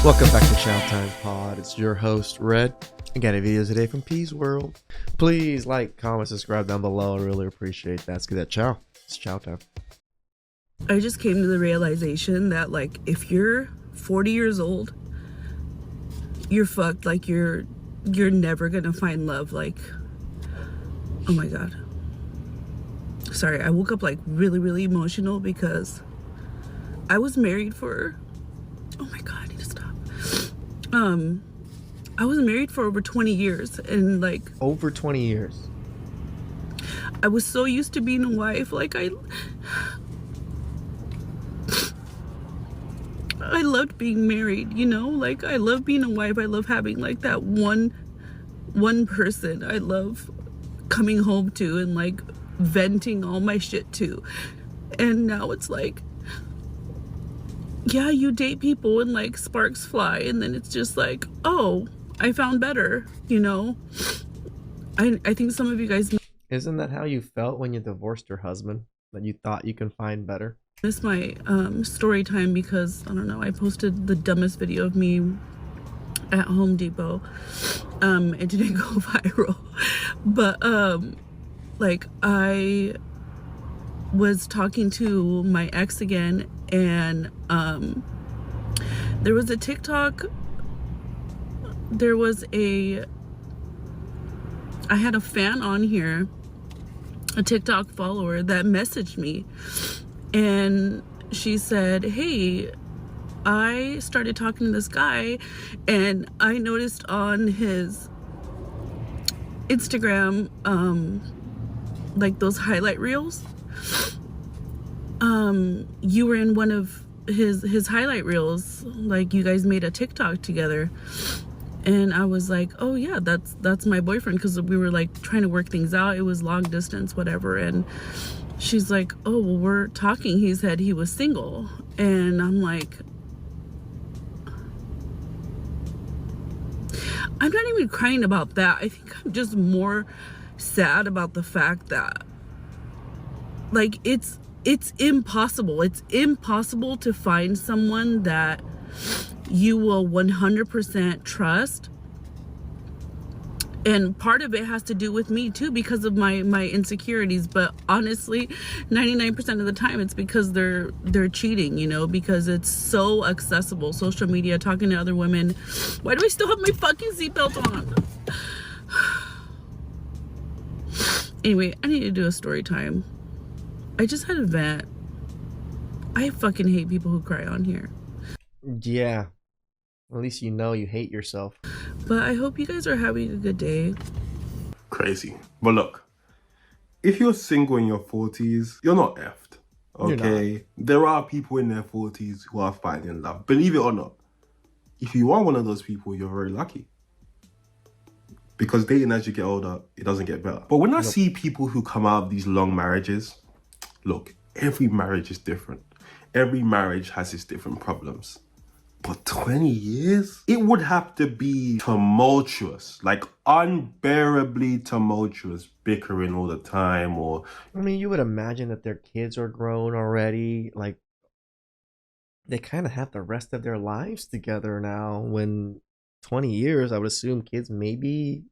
Welcome back to TheChowTimePod. It's your host, Red. I got a video today from Peace World. Please like, comment, subscribe down below. I really appreciate that. Let's get that chow. It's chow time. I just came to the realization that, like, if you're 40 years old, you're fucked. Like, you're never gonna find love. Like, oh my god. Sorry, I woke up like really emotional because I was married for, oh my god, I need to stop. I was married for over 20 years, and like Over 20 years. I was so used to being a wife. Like, I loved being married, you know? Like, I love being a wife. I love having like that one person I love coming home to and like venting all my shit to. And now it's like, yeah, you date people and like sparks fly, and then it's just like, oh, I found better, you know? I think some of you guys Isn't that how you felt when you divorced your husband? That you thought you can find better? miss my story time because, I don't know, I posted the dumbest video of me at Home Depot. It didn't go viral. But like, I was talking to my ex again, and there was a TikTok, I had a fan on here, a TikTok follower that messaged me, and she said, hey, I started talking to this guy, and I noticed on his Instagram, like those highlight reels, you were in one of his highlight reels, like you guys made a TikTok together. And I was like, oh yeah, that's my boyfriend, because we were like trying to work things out. It was long distance, whatever. And she's like, oh, well, we're talking. He said he was single. And I'm like, I'm not even crying about that. I think I'm just more sad about the fact that, like, it's impossible. It's impossible to find someone that you will 100% trust. And part of it has to do with me too, because of my insecurities. But honestly, 99% of the time it's because they're cheating, you know, because it's so accessible. Social media, talking to other women. Why do I still have my fucking seatbelt on? Anyway, I need to do a story time. I just had a vent. I fucking hate people who cry on here. Yeah. At least you know you hate yourself. But I hope you guys are having a good day. Crazy. But look, if you're single in your 40s, you're not effed. Okay? There are people in their 40s who are finding love. Believe it or not. If you are one of those people, you're very lucky. Because dating as you get older, it doesn't get better. But when I see people who come out of these long marriages, look, every marriage is different. Every marriage has its different problems. But 20 years? It would have to be tumultuous, like unbearably tumultuous, bickering all the time, or... I mean, you would imagine that their kids are grown already. Like, they kind of have the rest of their lives together now. When 20 years, I would assume kids maybe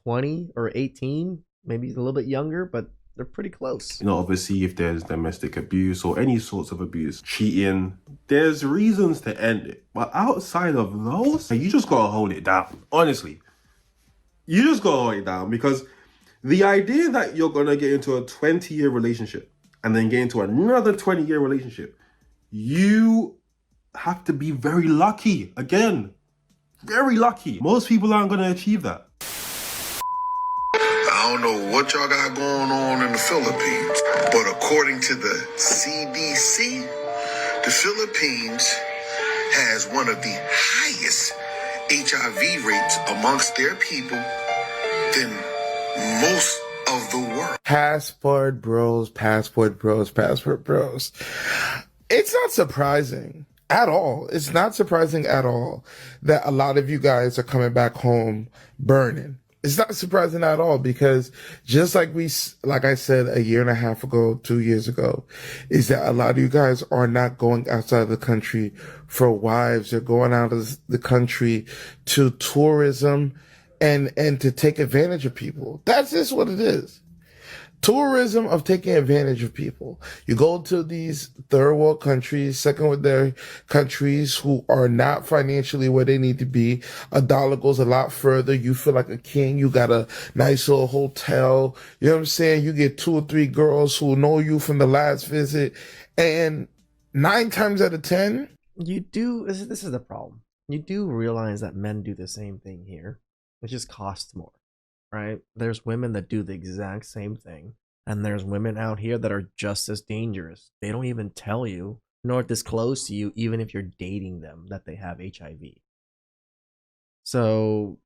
20 or 18, maybe a little bit younger, but they're pretty close. You know, obviously, if there's domestic abuse or any sorts of abuse, cheating, there's reasons to end it. But outside of those, you just gotta hold it down. Honestly, you just gotta hold it down, because the idea that you're gonna get into a 20-year relationship and then get into another 20-year relationship, you have to be very lucky. Again, very lucky. Most people aren't gonna achieve that. I don't know what y'all got going on in the Philippines, but according to the CDC, the Philippines has one of the highest HIV rates amongst their people than most of the world. Passport bros. It's not surprising at all. It's not surprising at all that a lot of you guys are coming back home burning. It's not surprising at all because just like I said a year and a half ago, 2 years ago, is that a lot of you guys are not going outside of the country for wives. They're going out of the country to tourism and to take advantage of people. That's just what it is. Tourism of taking advantage of people. You go to these third world countries, second world their countries who are not financially where they need to be. A dollar goes a lot further. You feel like a king. You got a nice little hotel. You know what I'm saying? You get 2 or 3 girls who know you from the last visit. And 9 times out of 10, You do, this is the problem. You do realize that men do the same thing here. It just costs more, right? There's women that do the exact same thing, and there's women out here that are just as dangerous. They don't even tell you nor disclose to you, even if you're dating them, that they have HIV. So,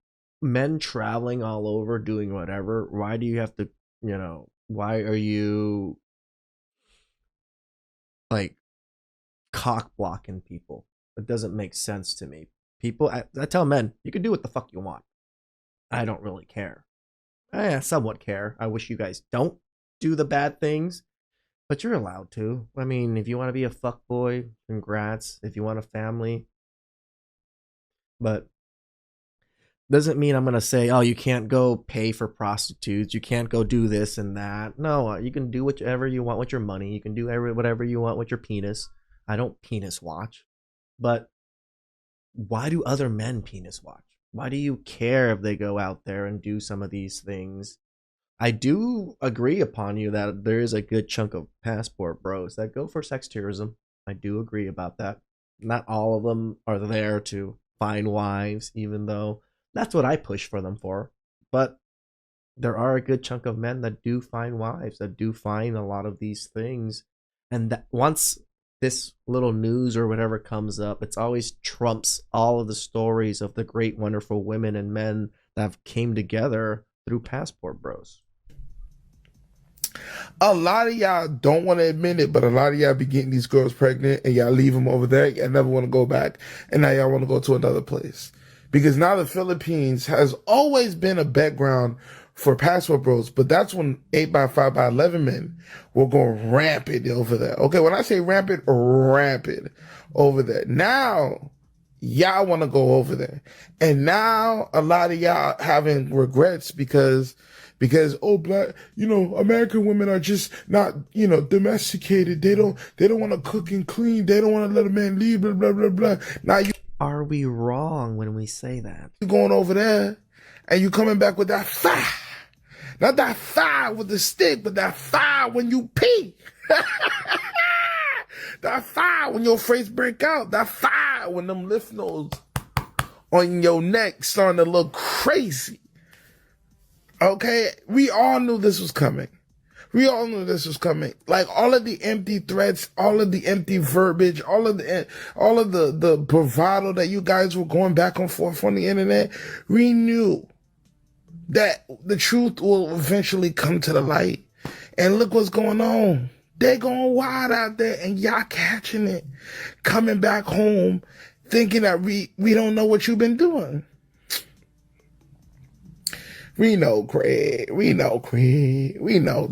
men traveling all over doing whatever, why do you have to, why are you like cock blocking people? It doesn't make sense to me. People, I tell men, you can do what the fuck you want. I don't really care. I somewhat care. I wish you guys don't do the bad things, but you're allowed to. I mean, if you want to be a fuckboy, congrats. If you want a family, but doesn't mean I'm gonna say, oh, you can't go pay for prostitutes. You can't go do this and that. No, you can do whatever you want with your money. You can do whatever you want with your penis. I don't penis watch, but why do other men penis watch? Why do you care if they go out there and do some of these things? I do agree upon you that there is a good chunk of passport bros that go for sex tourism. I do agree about that. Not all of them are there to find wives, even though that's what I push for them for. But there are a good chunk of men that do find wives, that do find a lot of these things. And that once this little news or whatever comes up, it's always trumps all of the stories of the great, wonderful women and men that have came together through passport bros. a lot of y'all don't want to admit it, but a lot of y'all be getting these girls pregnant and y'all leave them over there. Y'all never want to go back. And now y'all want to go to another place. Because now the Philippines has always been a background for passport bros, but that's when 8x5x11 men were going rampant over there. Okay, when I say rampant over there. Now, y'all want to go over there. And now a lot of y'all having regrets because black, American women are just not, domesticated. They don't want to cook and clean. They don't want to let a man leave, blah, blah, blah, blah. Now Are we wrong when we say that? you going over there and you coming back with that fire. Not that fire with the stick, but that fire when you pee. That fire when your face break out. That fire when them lymph nodes on your neck starting to look crazy. Okay? We all knew this was coming. Like all of the empty threats, all of the empty verbiage, all of the bravado that you guys were going back and forth on the internet, we knew that the truth will eventually come to the light. And look what's going on. They're going wild out there and y'all catching it. Coming back home thinking that we don't know what you've been doing. We know Craig. We know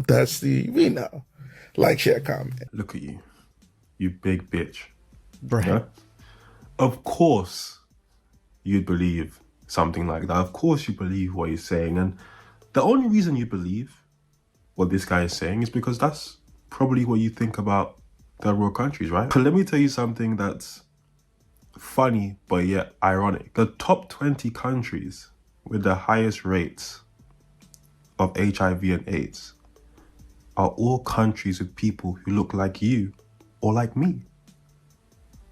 Dusty. We know. Like, share, comment. Look at you. You big bitch. Right. Yeah? Of course you'd believe something like that. Of course you believe what he's saying. And the only reason you believe what this guy is saying is because that's probably what you think about third world countries, right? But let me tell you something that's funny but yet ironic. The top 20 countries with the highest rates of HIV and AIDS are all countries with people who look like you or like me,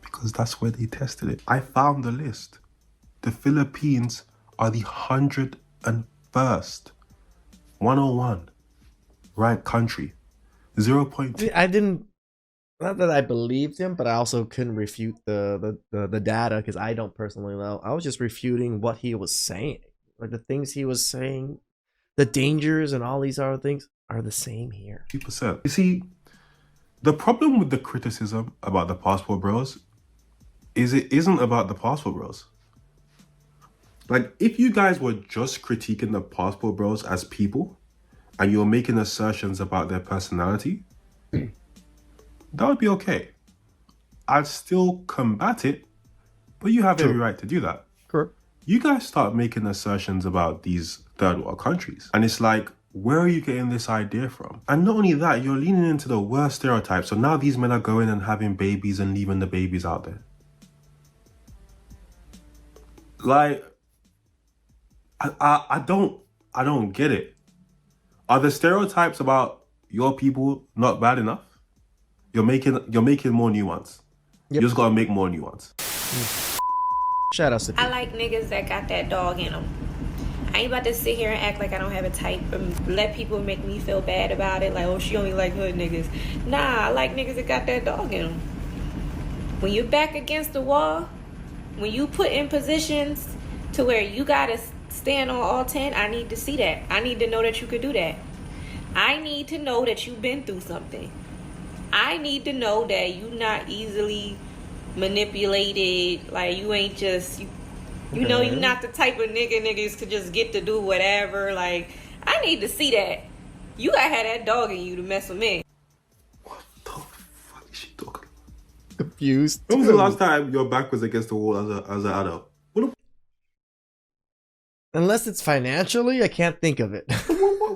because that's where they tested it. I found the list. The Philippines are the 101st, 101 ranked country. 0.2. I didn't. Not that I believed him, but I also couldn't refute the data because I don't personally know. I was just refuting what he was saying. Like the things he was saying, the dangers and all these other things are the same here. 2%. You see, the problem with the criticism about the passport bros is it isn't about the passport bros. Like, if you guys were just critiquing the passport bros as people and you're making assertions about their personality, that would be okay. I'd still combat it, but you have every right to do that. Correct. You guys start making assertions about these third world countries. And it's like, where are you getting this idea from? And not only that, you're leaning into the worst stereotypes. So now these men are going and having babies and leaving the babies out there. Like, I don't get it. Are the stereotypes about your people not bad enough? You're making more new ones. Yep. You just gotta make more new ones. Shout out to I like niggas that got that dog in them. I ain't about to sit here and act like I don't have a type and let people make me feel bad about it. Like, oh, she only like hood niggas. Nah, I like niggas that got that dog in them. When you're back against the wall, when you put in positions to where you gotta stand on all 10, I need to see that. I need to know that you could do that. I need to know that you've been through something. I need to know that you're not easily manipulated. Like, you ain't just, you know, you're not the type of niggas could just get to do whatever. Like, I need to see that. You gotta have that dog in you to mess with me. What the fuck is she talking? Confused. When was the last time your back was against the wall as an adult? Unless it's financially, I can't think of it.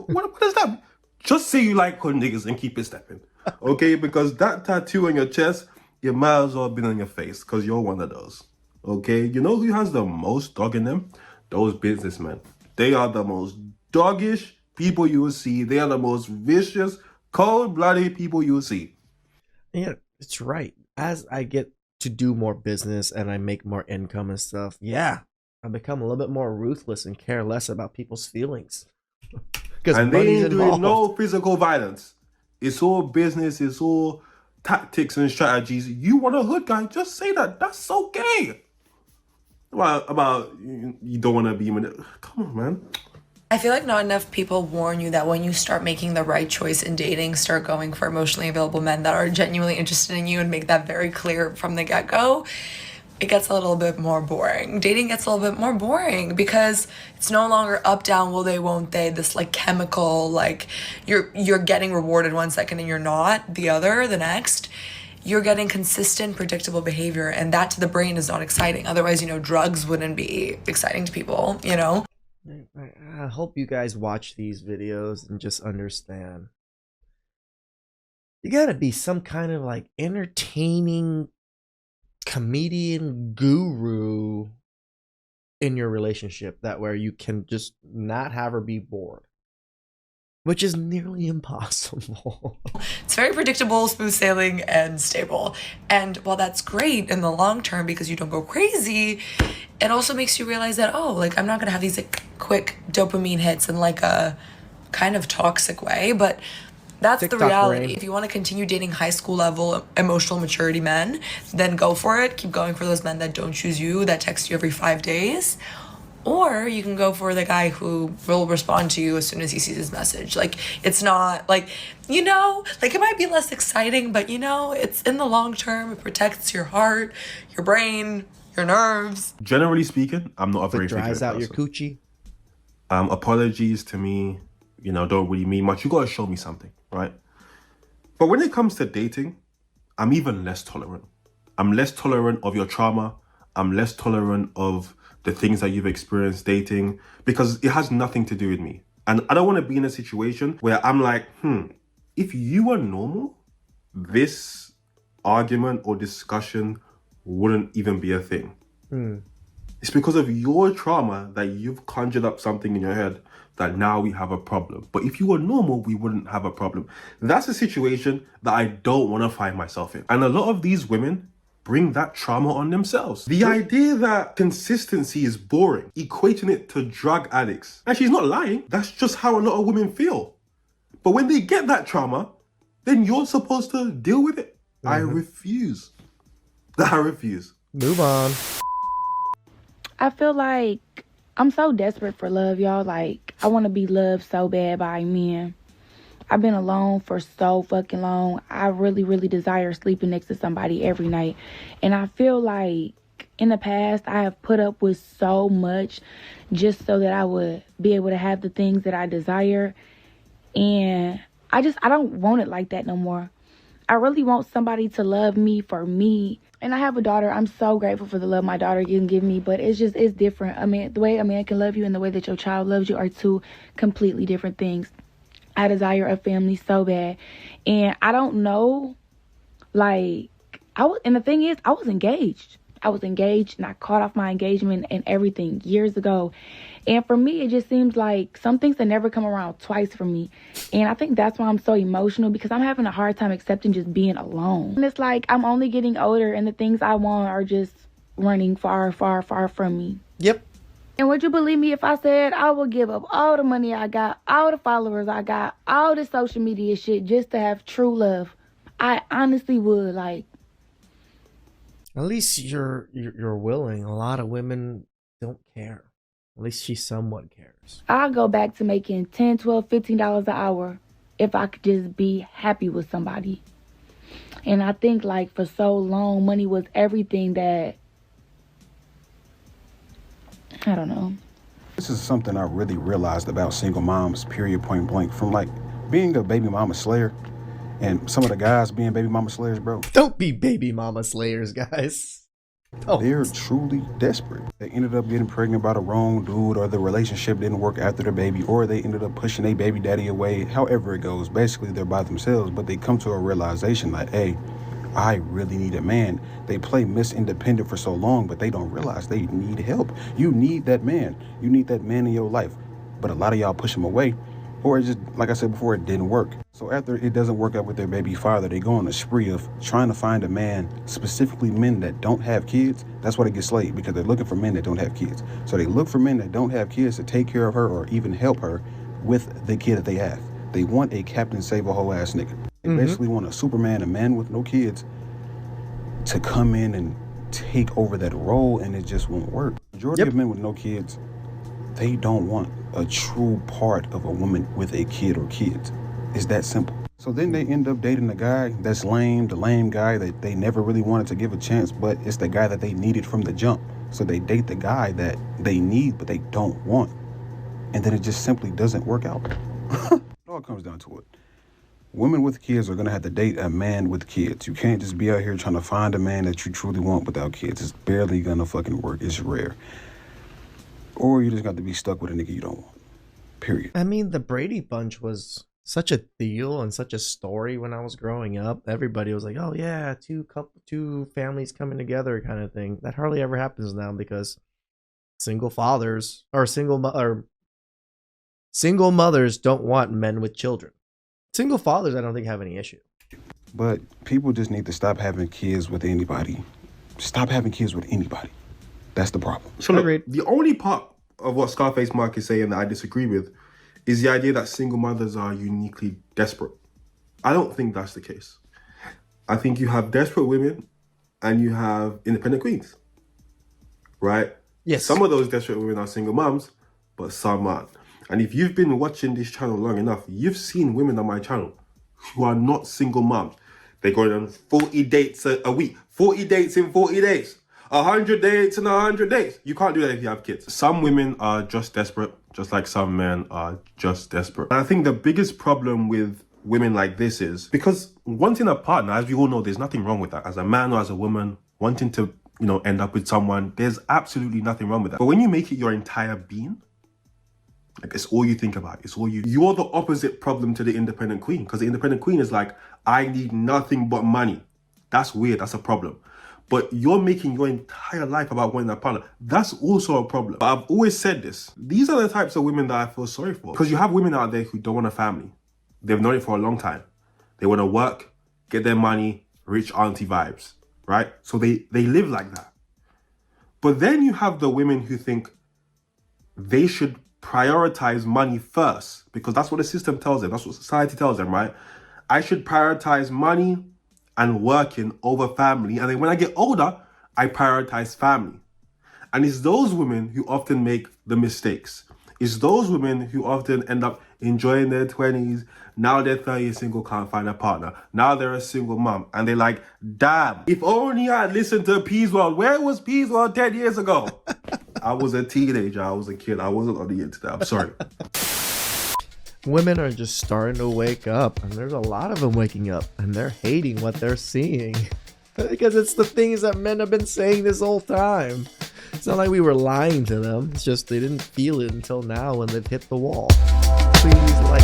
What is that? Just say you like hood niggas and keep it stepping. Okay? Because that tattoo on your chest, you might as well have been on your face because you're one of those. Okay? You know who has the most dog in them? Those businessmen. They are the most doggish people you will see. They are the most vicious, cold-blooded people you will see. Yeah, it's right. As I get to do more business and I make more income and stuff, yeah, I become a little bit more ruthless and care less about people's feelings. And they money's ain't doing involved. no physical violence. It's all business. It's all tactics and strategies. You want a hood guy? Just say that. That's okay. About you don't want to be... Come on, man. I feel like not enough people warn you that when you start making the right choice in dating, start going for emotionally available men that are genuinely interested in you and make that very clear from the get-go, it gets a little bit more boring. Dating gets a little bit more boring because it's no longer up, down, will they, won't they, this like chemical, like you're getting rewarded one second and you're not the next. You're getting consistent, predictable behavior, and that to the brain is not exciting. Otherwise, you know, drugs wouldn't be exciting to people, you know? I hope you guys watch these videos and just understand. You gotta be some kind of like entertaining comedian guru in your relationship that where you can just not have her be bored, which is nearly impossible. It's very predictable, smooth sailing, and stable. And while that's great in the long term because you don't go crazy, it also makes you realize that, oh, like I'm not gonna have these like quick dopamine hits in like a kind of toxic way, but that's TikTok the reality. brain. If you want to continue dating high school level emotional maturity men, then go for it. Keep going for those men that don't choose you, that text you every 5 days. Or you can go for the guy who will respond to you as soon as he sees his message. Like, it's not, like, you know, like, it might be less exciting, but, you know, it's in the long term. It protects your heart, your brain, your nerves. Generally speaking, I'm not a If very it dries figurative out your person. coochie. Apologies to me, you know, don't really mean much. You gotta show me something, right? But when it comes to dating, I'm even less tolerant. I'm less tolerant of your trauma. I'm less tolerant of the things that you've experienced dating because it has nothing to do with me. And I don't want to be in a situation where I'm like, if you were normal, this argument or discussion wouldn't even be a thing. It's because of your trauma that you've conjured up something in your head that now we have a problem. But if you were normal, we wouldn't have a problem. That's a situation that I don't want to find myself in. And a lot of these women bring that trauma on themselves. The idea that consistency is boring, equating it to drug addicts. And she's not lying. That's just how a lot of women feel. But when they get that trauma, then you're supposed to deal with it. I refuse. I refuse. Move on. I feel like I'm so desperate for love, y'all. Like, I want to be loved so bad by men. I've been alone for so fucking long. I really, really desire sleeping next to somebody every night. And I feel like in the past, I have put up with so much just so that I would be able to have the things that I desire. And I don't want it like that no more. I really want somebody to love me for me. And I have a daughter. I'm so grateful for the love my daughter can give me, but it's different. I mean, the way a man can love you and the way that your child loves you are two completely different things. I desire a family so bad. And I don't know, like, and the thing is, I was engaged. And I caught off my engagement and everything years ago. And for me, it just seems like some things that never come around twice for me. And I think that's why I'm so emotional, because I'm having a hard time accepting just being alone. And it's like I'm only getting older and the things I want are just running far, far, far from me. Yep. And would you believe me if I said I would give up all the money I got, all the followers I got, all the social media shit just to have true love? I honestly would. Like, at least you're willing. A lot of women don't care. At least she somewhat cares. I'll go back to making $10, $12, $15 an hour if I could just be happy with somebody. And I think, like, for so long, money was everything that, I don't know. This is something I really realized about single moms, period, point blank. From, like, being a baby mama slayer and some of the guys being baby mama slayers, bro. Don't be baby mama slayers, guys. Oh. They're truly desperate. They ended up getting pregnant by the wrong dude, or the relationship didn't work after their baby, or they ended up pushing their baby daddy away. However it goes, basically they're by themselves, but they come to a realization like, hey, I really need a man. They play Miss Independent for so long, but they don't realize they need help. You need that man. You need that man in your life. But a lot of y'all push him away, or it just, like I said before, it didn't work. So after it doesn't work out with their baby father, they go on a spree of trying to find a man, specifically men that don't have kids. That's why they get slayed, because they're looking for men that don't have kids. So they look for men that don't have kids to take care of her or even help her with the kid that they have. They want a Captain Save-A-Hoe ass nigga. They basically want a Superman, a man with no kids, to come in and take over that role, and it just won't work. Majority of men with no kids, they don't want a true part of a woman with a kid or kids. It's that simple. So then they end up dating a guy that's lame, the lame guy that they never really wanted to give a chance, but it's the guy that they needed from the jump. So they date the guy that they need, but they don't want. And then it just simply doesn't work out. It all comes down to it. Women with kids are going to have to date a man with kids. You can't just be out here trying to find a man that you truly want without kids. It's barely going to fucking work. It's rare. Or you just got to be stuck with a nigga you don't want. Period. I mean, the Brady Bunch was such a deal and such a story when I was growing up. Everybody was like, "Oh yeah, two families coming together," kind of thing. That hardly ever happens now, because single fathers or single mothers don't want men with children. Single fathers, I don't think have any issue. But people just need to stop having kids with anybody. Stop having kids with anybody. That's the problem. So look, the only part of what Scarface Mark is saying that I disagree with is the idea that single mothers are uniquely desperate. I don't think that's the case. I think you have desperate women and you have independent queens, right? Yes. Some of those desperate women are single moms, but some aren't. And if you've been watching this channel long enough, you've seen women on my channel who are not single moms. They go on 40 dates a week, 40 dates in 40 days, 100 dates in 100 days. You can't do that if you have kids. Some women are just desperate, just like some men are just desperate. And I think the biggest problem with women like this is because wanting a partner, as we all know, there's nothing wrong with that. As a man or as a woman, wanting to, end up with someone, there's absolutely nothing wrong with that. But when you make it your entire being, like it's all you think about, you're the opposite problem to the independent queen, because the independent queen is like, I need nothing but money. That's weird, that's a problem. But you're making your entire life about wanting a partner. That's also a problem. But I've always said this. These are the types of women that I feel sorry for. Because you have women out there who don't want a family. They've known it for a long time. They want to work, get their money, rich auntie vibes, right? So they live like that. But then you have the women who think they should prioritize money first, because that's what the system tells them. That's what society tells them, right? I should prioritize money and working over family. And then when I get older, I prioritize family. And it's those women who often make the mistakes. It's those women who often end up enjoying their 20s. Now they're 30 years single, can't find a partner. Now they're a single mom. And they're like, damn, if only I listened to Peace World. Where was Peace World 10 years ago? I was a teenager. I was a kid. I wasn't on the internet. I'm sorry. Women are just starting to wake up, and there's a lot of them waking up, and they're hating what they're seeing. Because it's the things that men have been saying this whole time. It's not like we were lying to them. It's just they didn't feel it until now when they've hit the wall. Please like